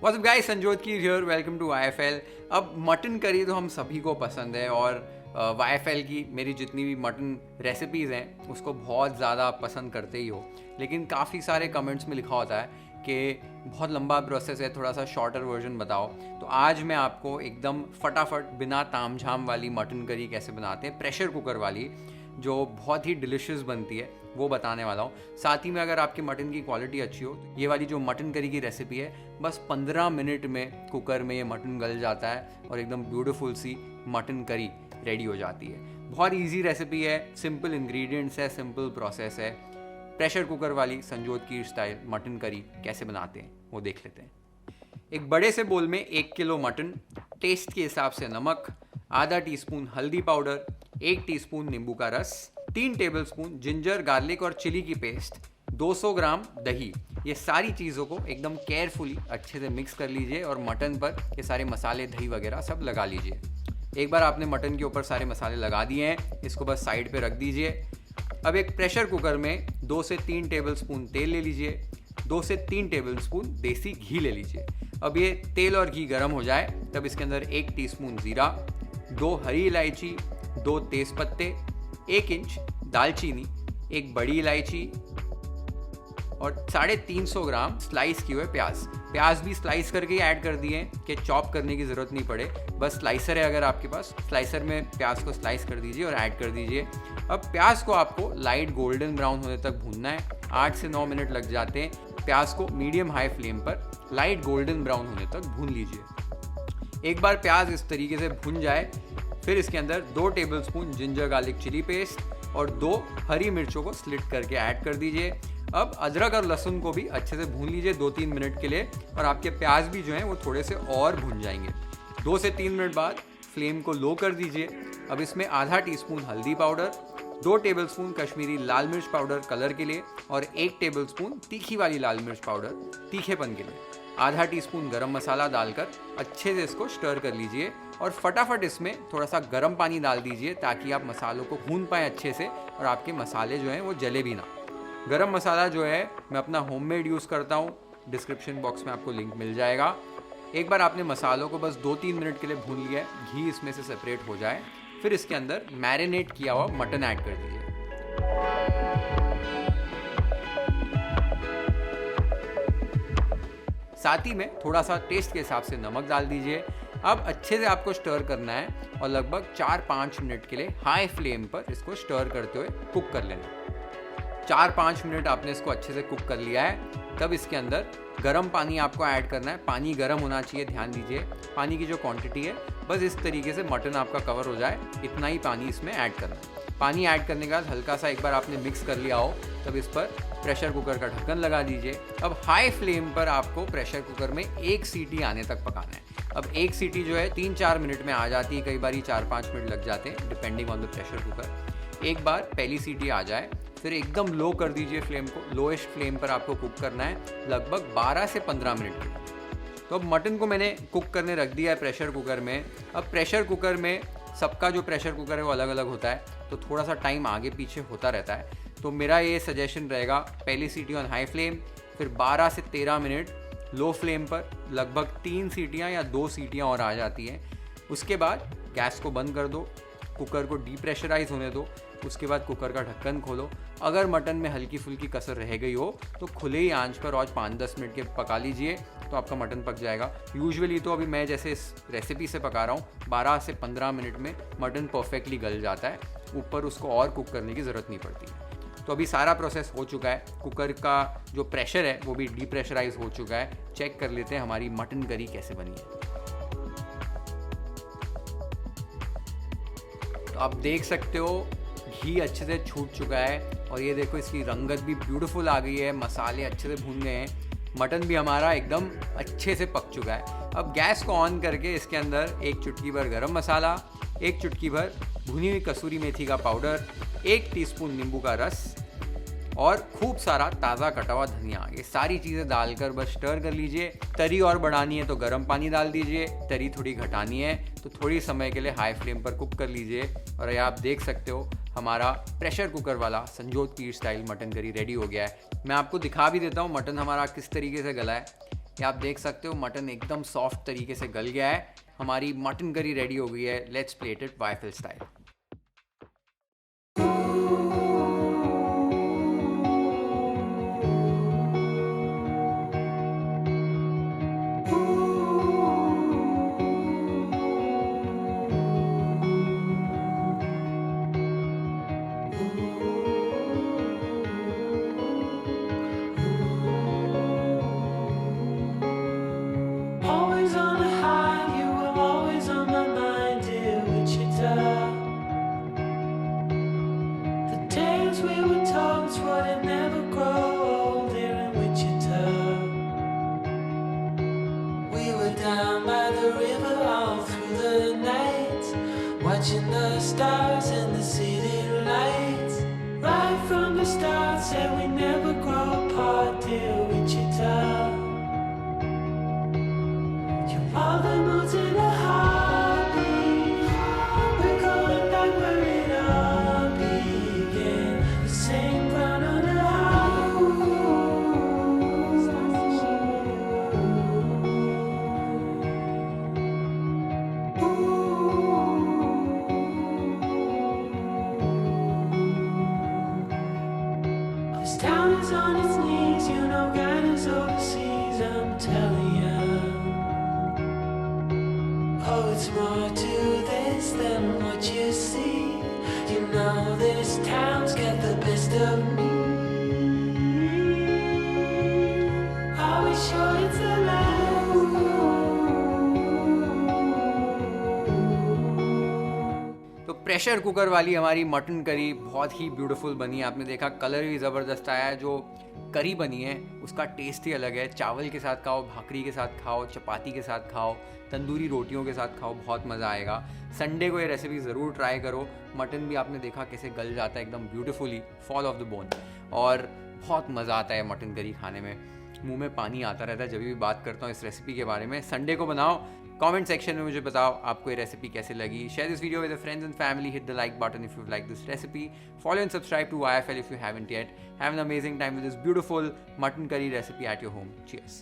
What's up guys, Sanjyot की here, welcome to YFL। अब mutton curry तो हम सभी को पसंद है और YFL की मेरी जितनी भी मटन रेसिपीज़ हैं उसको बहुत ज़्यादा पसंद करते ही हो। लेकिन काफ़ी सारे कमेंट्स में लिखा होता है कि बहुत लंबा प्रोसेस है, थोड़ा सा शॉर्टर वर्जन बताओ। तो आज मैं आपको एकदम फटाफट बिना तामझाम वाली मटन करी कैसे बनाते हैं, प्रेशर कुकर वाली, जो बहुत ही डिलिशियस बनती है, वो बताने वाला हूँ। साथ ही में अगर आपकी मटन की क्वालिटी अच्छी हो तो ये वाली जो मटन करी की रेसिपी है, बस 15 मिनट में कुकर में ये मटन गल जाता है और एकदम ब्यूटीफुल सी मटन करी रेडी हो जाती है। बहुत इजी रेसिपी है, सिंपल इंग्रेडिएंट्स है, सिंपल प्रोसेस है। प्रेशर कुकर वाली संजोत की स्टाइल मटन करी कैसे बनाते हैं वो देख लेते हैं। एक बड़े से बोल में 1 किलो मटन, टेस्ट के हिसाब से नमक, आधा टीस्पून हल्दी पाउडर, 1 टीस्पून नींबू का रस, 3 टेबलस्पून जिंजर गार्लिक और चिली की पेस्ट, 200 ग्राम दही। ये सारी चीज़ों को एकदम केयरफुली अच्छे से मिक्स कर लीजिए और मटन पर ये सारे मसाले, दही वगैरह सब लगा लीजिए। एक बार आपने मटन के ऊपर सारे मसाले लगा दिए हैं, इसको बस साइड पे रख दीजिए। अब एक प्रेशर कुकर में 2 से 3 टेबलस्पून तेल ले लीजिए, 2 से 3 टेबलस्पून देसी घी ले लीजिए। अब ये तेल और घी गर्म हो जाए तब इसके अंदर 1 टीस्पून ज़ीरा, 2 हरी इलायची, 2 तेज़पत्ते, 1 इंच दालचीनी, 1 बड़ी इलायची और 350 ग्राम स्लाइस किए हुए प्याज भी स्लाइस करके ही ऐड कर दिए कि चॉप करने की ज़रूरत नहीं पड़े। बस स्लाइसर है अगर आपके पास, स्लाइसर में प्याज को स्लाइस कर दीजिए और ऐड कर दीजिए। अब प्याज को आपको लाइट गोल्डन ब्राउन होने तक भूनना है। 8 से 9 मिनट लग जाते हैं। प्याज को मीडियम हाई फ्लेम पर लाइट गोल्डन ब्राउन होने तक भून लीजिए। एक बार प्याज इस तरीके से भुन जाए फिर इसके अंदर 2 tablespoon ginger garlic chilli paste और 2 हरी मिर्चों को स्लिट करके ऐड कर दीजिए। अब अदरक और लहसुन को भी अच्छे से भून लीजिए 2-3 मिनट के लिए और आपके प्याज भी जो हैं वो थोड़े से और भुन जाएंगे। 2 से 3 मिनट बाद फ्लेम को लो कर दीजिए। अब इसमें आधा टीस्पून हल्दी पाउडर, 2 टेबलस्पून कश्मीरी लाल मिर्च पाउडर कलर के लिए और 1 टेबलस्पून तीखी वाली लाल मिर्च पाउडर तीखेपन के लिए, आधा टीस्पून गरम मसाला डालकर अच्छे से इसको स्टर कर लीजिए और फटाफट इसमें थोड़ा सा गर्म पानी डाल दीजिए ताकि आप मसालों को भून पाएँ अच्छे से और आपके मसाले जो हैं वो जले भी ना। गरम मसाला जो है मैं अपना होममेड यूज़ करता हूँ, डिस्क्रिप्शन बॉक्स में आपको लिंक मिल जाएगा। एक बार आपने मसालों को बस 2-3 मिनट के लिए भून लिया है, घी इसमें से सेपरेट हो जाए, फिर इसके अंदर मैरिनेट किया हुआ मटन ऐड कर दीजिए। साथ ही में थोड़ा सा टेस्ट के हिसाब से नमक डाल दीजिए। अब अच्छे से आपको स्टर करना है और लगभग 4-5 मिनट के लिए हाई फ्लेम पर इसको स्टर करते हुए कुक कर लेना। 4-5 मिनट आपने इसको अच्छे से कुक कर लिया है, तब इसके अंदर गर्म पानी आपको ऐड करना है। पानी गर्म होना चाहिए, ध्यान दीजिए। पानी की जो क्वांटिटी है बस इस तरीके से मटन आपका कवर हो जाए, इतना ही पानी इसमें ऐड करना है। पानी ऐड करने के बाद हल्का सा एक बार आपने मिक्स कर लिया हो तब इस पर प्रेशर कुकर का ढक्कन लगा दीजिए। अब हाई फ्लेम पर आपको प्रेशर कुकर में 1 सीटी आने तक पकाना है। अब 1 सीटी जो है 3-4 मिनट में आ जाती है, कई बार 4-5 मिनट लग जाते हैं depending on the pressure cooker. एक बार पहली सीटी आ जाए फिर एकदम लो कर दीजिए फ्लेम को। लोएस्ट फ्लेम पर आपको कुक करना है लगभग 12 से 15 मिनट के लिए। तो अब मटन को मैंने कुक करने रख दिया है प्रेशर कुकर में। अब प्रेशर कुकर में सबका जो प्रेशर कुकर है वो अलग अलग होता है, तो थोड़ा सा टाइम आगे पीछे होता रहता है। तो मेरा ये सजेशन रहेगा, पहली सीटी ऑन हाई फ्लेम, फिर 12 से 13 मिनट लो फ्लेम पर, लगभग 3 सीटियाँ या 2 सीटियाँ और आ जाती हैं। उसके बाद गैस को बंद कर दो, कुकर को डीप्रेशराइज होने दो। उसके बाद कुकर का ढक्कन खोलो। अगर मटन में हल्की फुल्की कसर रह गई हो तो खुले ही आंच पर और 5-10 मिनट के पका लीजिए तो आपका मटन पक जाएगा। यूजुअली तो अभी मैं जैसे इस रेसिपी से पका रहा हूँ 12 से 15 मिनट में मटन परफेक्टली गल जाता है, ऊपर उसको और कुक करने की ज़रूरत नहीं पड़ती। तो अभी सारा प्रोसेस हो चुका है, कुकर का जो प्रेशर है वो भी डीप्रेशराइज हो चुका है। चेक कर लेते हैं हमारी मटन करी कैसे बनी है। तो आप देख सकते हो घी अच्छे से छूट चुका है और ये देखो इसकी रंगत भी ब्यूटीफुल आ गई है, मसाले अच्छे से भून गए हैं, मटन भी हमारा एकदम अच्छे से पक चुका है। अब गैस को ऑन करके इसके अंदर 1 चुटकी भर गरम मसाला, 1 चुटकी भर भुनी हुई कसूरी मेथी का पाउडर, 1 टीस्पून नींबू का रस और खूब सारा ताज़ा कटा हुआ धनिया, ये सारी चीज़ें डालकर बस स्टर कर लीजिए। तरी और बढ़ानी है तो गर्म पानी डाल दीजिए, तरी थोड़ी घटानी है तो थोड़ी समय के लिए हाई फ्लेम पर कुक कर लीजिए। और ये आप देख सकते हो हमारा प्रेशर कुकर वाला संजोत की स्टाइल मटन करी रेडी हो गया है। मैं आपको दिखा भी देता हूँ मटन हमारा किस तरीके से गला है। ये आप देख सकते हो मटन एकदम सॉफ्ट तरीके से गल गया है। हमारी मटन करी रेडी हो गई है। Let's plate it waffle style. Always on a high, you were always on my mind, dear Wichita. The tales we were told would never grow old here in Wichita. We were down by the river all through the night, watching the stars and the city lights. Right from the start, said we never grow apart, dear Wichita. All the moods in a heartbeat. We're going back where it all began. The same ground on the This town is on its knees, you know, guidance overseas, I'm telling ya. Oh, it's more to this than what you see. You know this town's got the best of me. Are we sure it's the last? तो pressure cooker वाली हमारी mutton curry बहुत ही beautiful बनी है। आपने देखा colour भी ज़बरदस्त आया है। जो करी बनी है उसका टेस्ट ही अलग है। चावल के साथ खाओ, भाकरी के साथ खाओ, चपाती के साथ खाओ, तंदूरी रोटियों के साथ खाओ, बहुत मज़ा आएगा। संडे को ये रेसिपी ज़रूर ट्राई करो। मटन भी आपने देखा कैसे गल जाता है एकदम beautifully, fall of the bone, और बहुत मज़ा आता है मटन करी खाने में। मुंह में पानी आता रहता है जब भी बात करता हूँ इस रेसिपी के बारे में। संडे को बनाओ। कमेंट सेक्शन में मुझे बताओ आपको ये रेसिपी कैसे लगी। Share this video with friends and family. Hit the like button if you like this recipe. Follow and subscribe to YFL if you haven't yet. Have an amazing time with this beautiful mutton curry recipe at your home. Cheers.